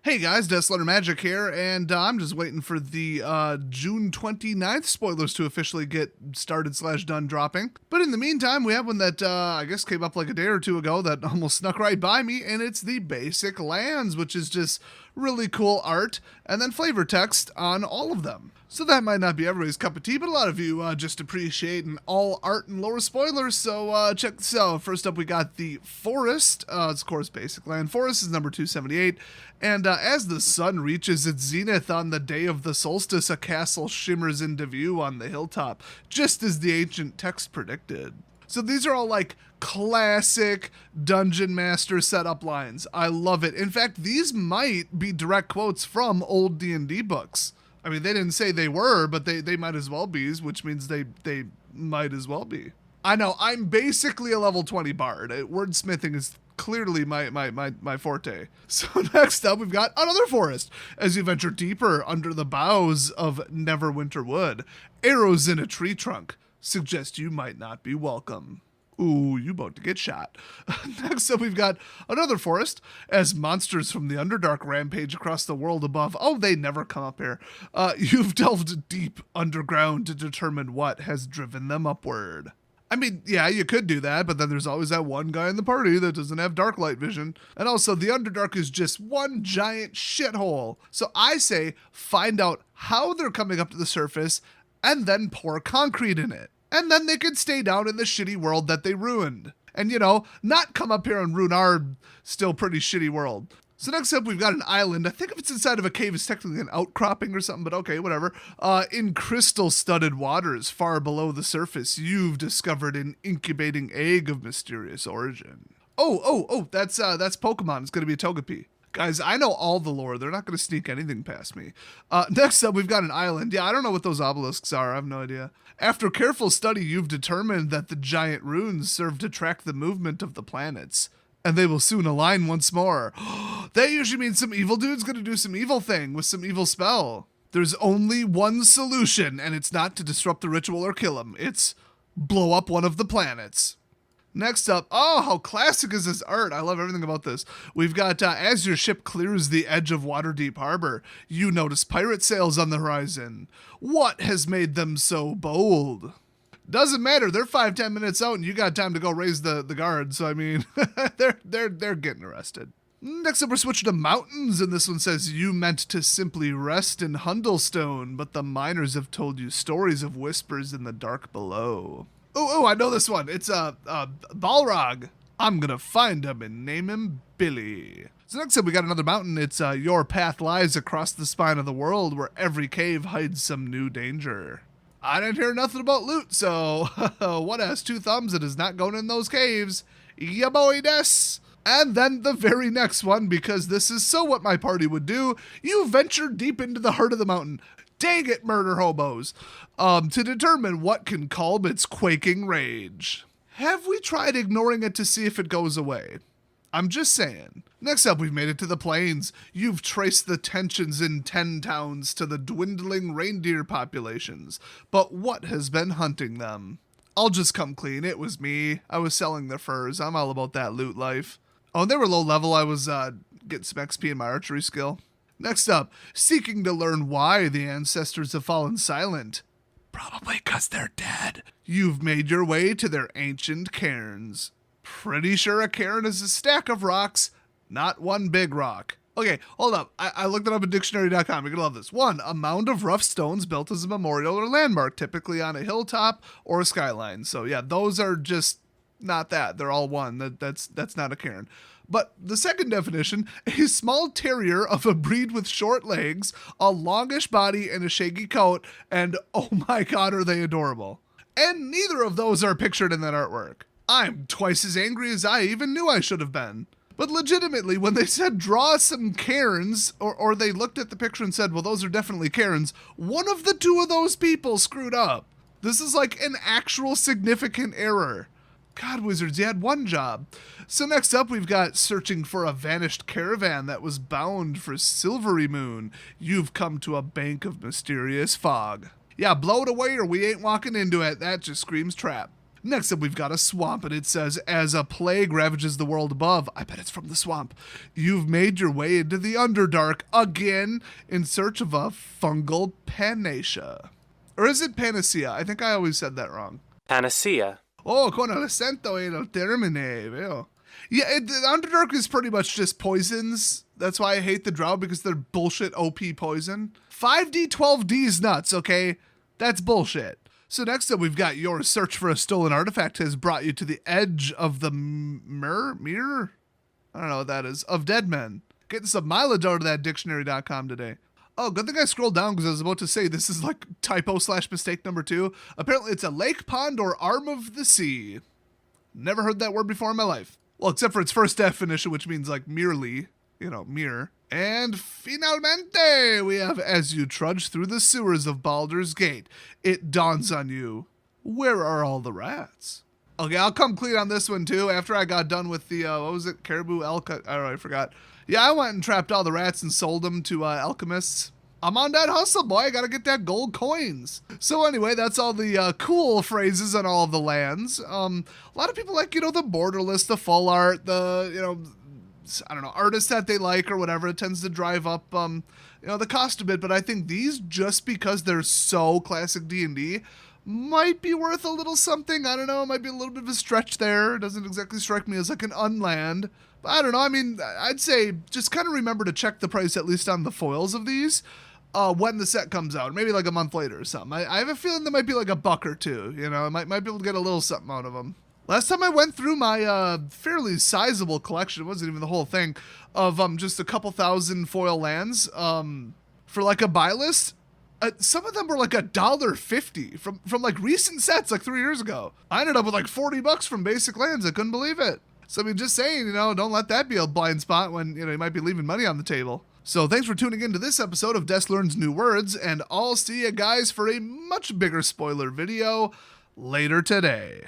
Hey guys, Deathletter Magic here, and I'm just waiting for the June 29th spoilers to officially get started / done dropping. But in the meantime, we have one that I guess came up like a day or two ago that almost snuck right by me, and it's the basic lands, which is just really cool art and then flavor text on all of them. So that might not be everybody's cup of tea, but a lot of you just appreciate an all art and lower spoilers, so check this out. First up, we got the Forest. It's of course basic land. Forest is number 278, and as the sun reaches its zenith on the day of the solstice, a castle shimmers into view on the hilltop, just as the ancient text predicted. So these are all like classic Dungeon Master setup lines. I love it. In fact, these might be direct quotes from old D&D books. I mean, they didn't say they were, but they might as well be, which means they might as well be. I know, I'm basically a level 20 bard. Wordsmithing is clearly my forte. So next up, we've got another forest. As you venture deeper under the boughs of Neverwinter Wood, arrows in a tree trunk suggest you might not be welcome. Ooh, you about to get shot. Next up, we've got another forest. As monsters from the Underdark rampage across the world above. Oh, they never come up here. You've delved deep underground to determine what has driven them upward. I mean, yeah, you could do that, but then there's always that one guy in the party that doesn't have dark light vision. And also, the Underdark is just one giant shithole. So I say, find out how they're coming up to the surface, and then pour concrete in it. And then they could stay down in the shitty world that they ruined. And, you know, not come up here and ruin our still pretty shitty world. So next up, we've got an island. I think if it's inside of a cave, it's technically an outcropping or something, but okay, whatever. In crystal-studded waters far below the surface, you've discovered an incubating egg of mysterious origin. Oh, that's Pokemon. It's going to be a Togepi. Guys, I know all the lore. They're not going to sneak anything past me. Next up, we've got an island. Yeah, I don't know what those obelisks are. I have no idea. After careful study, you've determined that the giant runes serve to track the movement of the planets. And they will soon align once more. That usually means some evil dude's going to do some evil thing with some evil spell. There's only one solution, and it's not to disrupt the ritual or kill him. It's blow up one of the planets. Next up, oh, how classic is this art? I love everything about this. We've got, as your ship clears the edge of Waterdeep Harbor, you notice pirate sails on the horizon. What has made them so bold? Doesn't matter, they're 5-10 minutes out and you got time to go raise the guard, so I mean, they're getting arrested. Next up, we're switching to mountains, and this one says, you meant to simply rest in Hundlestone, but the miners have told you stories of whispers in the dark below. Oh, I know this one. It's Balrog. I'm gonna find him and name him Billy. So next up, we got another mountain. It's your path lies across the spine of the world, where every cave hides some new danger. I didn't hear nothing about loot, so what has two thumbs and is not going in those caves? Ya boy des. And then the very next one, because this is so what my party would do, you venture deep into the heart of the mountain. Dang it, murder hobos, to determine what can calm its quaking rage. Have we tried ignoring it to see if it goes away? I'm just saying. Next up, we've made it to the plains. You've traced the tensions in 10 towns to the dwindling reindeer populations. But what has been hunting them? I'll just come clean. It was me. I was selling their furs. I'm all about that loot life. Oh, and they were low level. I was getting some XP in my archery skill. Next up, seeking to learn why the ancestors have fallen silent. Probably 'cause they're dead. You've made your way to their ancient cairns. Pretty sure a cairn is a stack of rocks, not one big rock. Okay, hold up. I looked it up at dictionary.com. You're gonna love this. 1, a mound of rough stones built as a memorial or landmark, typically on a hilltop or a skyline. So yeah, those are just not that. They're all one. That's not a cairn. But the second definition, a small terrier of a breed with short legs, a longish body, and a shaggy coat, and oh my god, are they adorable. And neither of those are pictured in that artwork. I'm twice as angry as I even knew I should have been. But legitimately, when they said draw some cairns, or they looked at the picture and said, well, those are definitely cairns, one of the two of those people screwed up. This is like an actual significant error. God, Wizards, you had one job. So next up, we've got searching for a vanished caravan that was bound for Silvery Moon. You've come to a bank of mysterious fog. Yeah, blow it away or we ain't walking into it. That just screams trap. Next up, we've got a swamp, and it says, as a plague ravages the world above, I bet it's from the swamp, you've made your way into the Underdark again in search of a fungal panacea. Or is it panacea? I think I always said that wrong. Panacea. Oh, con el acento en el termine, veo. Yeah, the Underdark is pretty much just poisons. That's why I hate the Drow, because they're bullshit OP poison. 5D, 12D is nuts, okay? That's bullshit. So next up, we've got your search for a stolen artifact has brought you to the edge of the mirror? I don't know what that is. Of dead men. Getting some mileage out of that dictionary.com today. Oh, good thing I scrolled down because I was about to say this is like typo/mistake number 2. Apparently it's a lake, pond, or arm of the sea. Never heard that word before in my life. Well, except for its first definition, which means like merely, mirror. And finalmente, we have, as you trudge through the sewers of Baldur's Gate, it dawns on you, where are all the rats? Okay, I'll come clean on this one too. After I got done with the, what was it, caribou elk? I don't know, I forgot. Yeah, I went and trapped all the rats and sold them to alchemists. I'm on that hustle, boy. I gotta get that gold coins. So anyway, that's all the cool phrases on all of the lands. A lot of people like, the borderless, the full art, the, I don't know, artists that they like or whatever. It tends to drive up, the cost a bit. But I think these, just because they're so classic D&D, might be worth a little something. I don't know. It might be a little bit of a stretch there. It doesn't exactly strike me as like an unland. But I don't know. I mean, I'd say just kind of remember to check the price, at least on the foils of these, when the set comes out. Maybe like a month later or something. I have a feeling there might be like a buck or two. I might be able to get a little something out of them. Last time I went through my fairly sizable collection, it wasn't even the whole thing, of just a couple thousand foil lands for like a buy list. Some of them were like $1.50 from like recent sets, like 3 years ago. I ended up with like $40 from basic lands. I couldn't believe it. So I mean, just saying, don't let that be a blind spot when, you might be leaving money on the table. So thanks for tuning in to this episode of Des Learns New Words, and I'll see you guys for a much bigger spoiler video later today.